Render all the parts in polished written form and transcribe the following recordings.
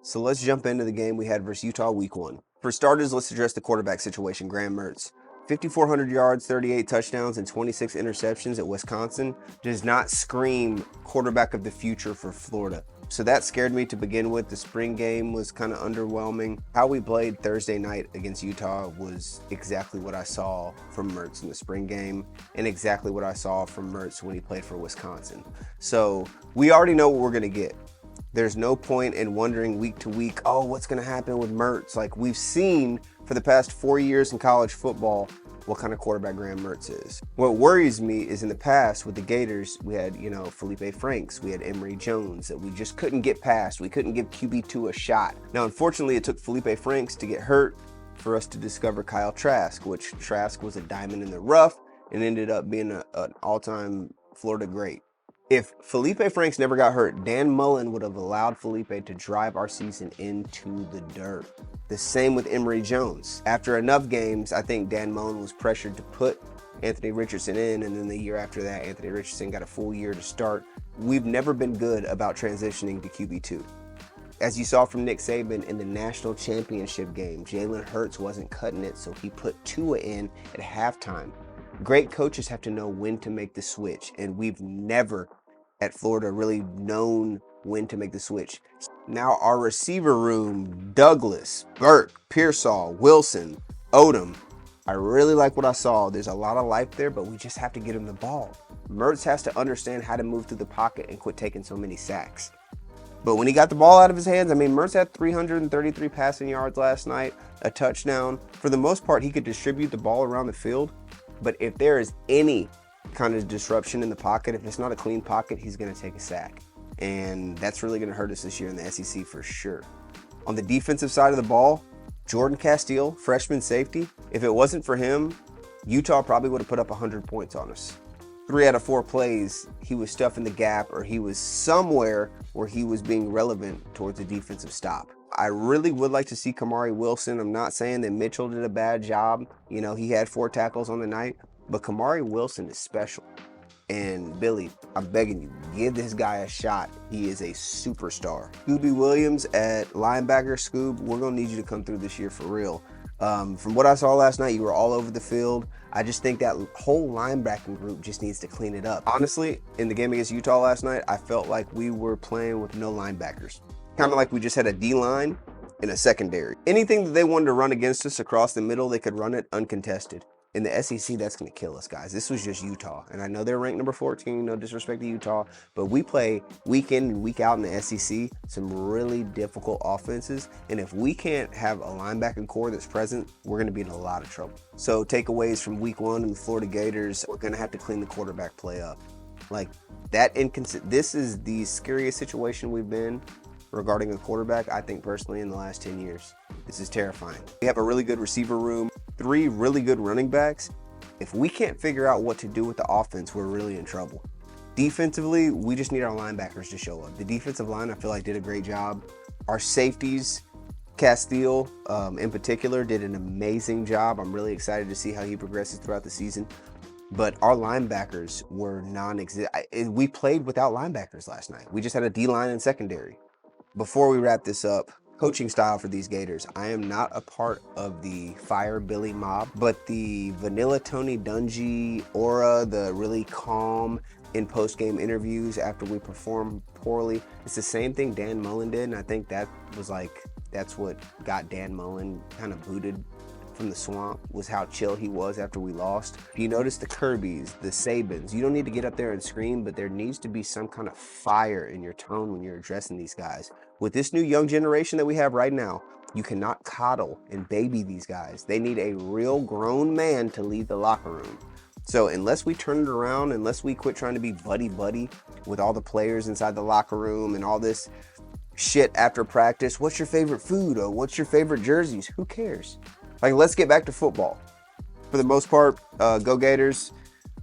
So let's jump into the game we had versus Utah week 1. For starters, let's address the quarterback situation. Graham Mertz, 5,400 yards, 38 touchdowns, and 26 interceptions at Wisconsin does not scream quarterback of the future for Florida. So that scared me to begin with. The spring game was kind of underwhelming. How we played Thursday night against Utah was exactly what I saw from Mertz in the spring game and exactly what I saw from Mertz when he played for Wisconsin. So we already know what we're going to get. There's no point in wondering week to week, oh, what's going to happen with Mertz? Like we've seen for the past 4 years in college football what kind of quarterback Graham Mertz is. What worries me is in the past with the Gators, we had, Felipe Franks, we had Emory Jones that we just couldn't get past. We couldn't give QB2 a shot. Now, unfortunately, it took Felipe Franks to get hurt for us to discover Kyle Trask, which Trask was a diamond in the rough and ended up being an all-time Florida great. If Felipe Franks never got hurt, Dan Mullen would have allowed Felipe to drive our season into the dirt. The same with Emory Jones. After enough games, I think Dan Mullen was pressured to put Anthony Richardson in, and then the year after that, Anthony Richardson got a full year to start. We've never been good about transitioning to QB2. As you saw from Nick Saban in the national championship game, Jalen Hurts wasn't cutting it, so he put Tua in at halftime. Great coaches have to know when to make the switch, and we've never at Florida really known when to make the switch. Now our receiver room, Douglas, Burke, Pearsall, Wilson, Odom. I really like what I saw. There's a lot of life there, but we just have to get him the ball. Mertz has to understand how to move through the pocket and quit taking so many sacks. But when he got the ball out of his hands, Mertz had 333 passing yards last night, a touchdown. For the most part, he could distribute the ball around the field. But if there is any kind of disruption in the pocket, if it's not a clean pocket, he's going to take a sack. And that's really going to hurt us this year in the SEC for sure. On the defensive side of the ball, Jordan Castile, freshman safety, if it wasn't for him, Utah probably would have put up 100 points on us. 3 out of 4 plays, he was stuffing the gap or he was somewhere where he was being relevant towards a defensive stop. I really would like to see Kamari Wilson. I'm not saying that Mitchell did a bad job. He had 4 tackles on the night, but Kamari Wilson is special. And Billy, I'm begging you, give this guy a shot. He is a superstar. Scooby Williams at linebacker. Scoob, we're going to need you to come through this year for real. From what I saw last night, you were all over the field. I just think that whole linebacking group just needs to clean it up. Honestly, in the game against Utah last night, I felt like we were playing with no linebackers. Kind of like we just had a D-line and a secondary. Anything that they wanted to run against us across the middle, they could run it uncontested. In the SEC, that's going to kill us, guys. This was just Utah. And I know they're ranked number 14, no disrespect to Utah, but we play week in and week out in the SEC some really difficult offenses. And if we can't have a linebacking core that's present, we're going to be in a lot of trouble. So takeaways from week 1 in the Florida Gators, we're going to have to clean the quarterback play up. This is the scariest situation we've been regarding a quarterback, I think personally, in the last 10 years. This is terrifying. We have a really good receiver room, 3 really good running backs. If we can't figure out what to do with the offense, we're really in trouble. Defensively, we just need our linebackers to show up. The defensive line, I feel like, did a great job. Our safeties, Castile in particular, did an amazing job. I'm really excited to see how he progresses throughout the season. But our linebackers were non-existent. We played without linebackers last night. We just had a D-line and secondary. Before we wrap this up, coaching style for these Gators. I am not a part of the Fire Billy mob, but the Vanilla Tony Dungy aura, the really calm in post-game interviews after we perform poorly, it's the same thing Dan Mullen did, and I think that's what got Dan Mullen kind of booted from the swamp, was how chill he was after we lost. If you notice the Kirbys, the Sabins, you don't need to get up there and scream, but there needs to be some kind of fire in your tone when you're addressing these guys. With this new young generation that we have right now, you cannot coddle and baby these guys. They need a real grown man to lead the locker room. So unless we turn it around, unless we quit trying to be buddy-buddy with all the players inside the locker room and all this shit after practice, what's your favorite food or what's your favorite jerseys? Who cares? Let's get back to football. For the most part, go Gators.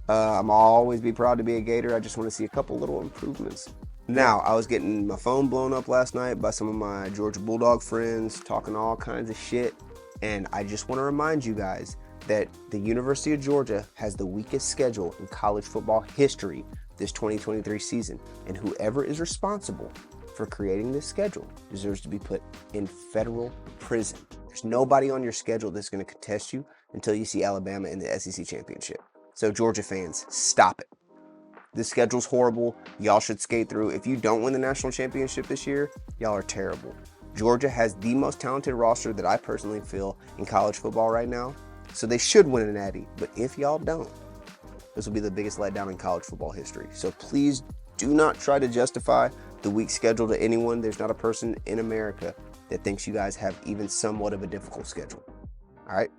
I'm always be proud to be a Gator. I just want to see a couple little improvements. Now, I was getting my phone blown up last night by some of my Georgia Bulldog friends talking all kinds of shit. And I just want to remind you guys that the University of Georgia has the weakest schedule in college football history this 2023 season. And whoever is responsible for creating this schedule deserves to be put in federal prison. There's nobody on your schedule that's going to contest you until you see Alabama in the SEC championship. So Georgia fans, stop it. This schedule's horrible. Y'all should skate through. If you don't win the national championship this year, y'all are terrible. Georgia has the most talented roster that I personally feel in college football right now. So they should win an Natty. But if y'all don't, this will be the biggest letdown in college football history. So please do not try to justify the weak schedule to anyone. There's not a person in America that thinks you guys have even somewhat of a difficult schedule. All right?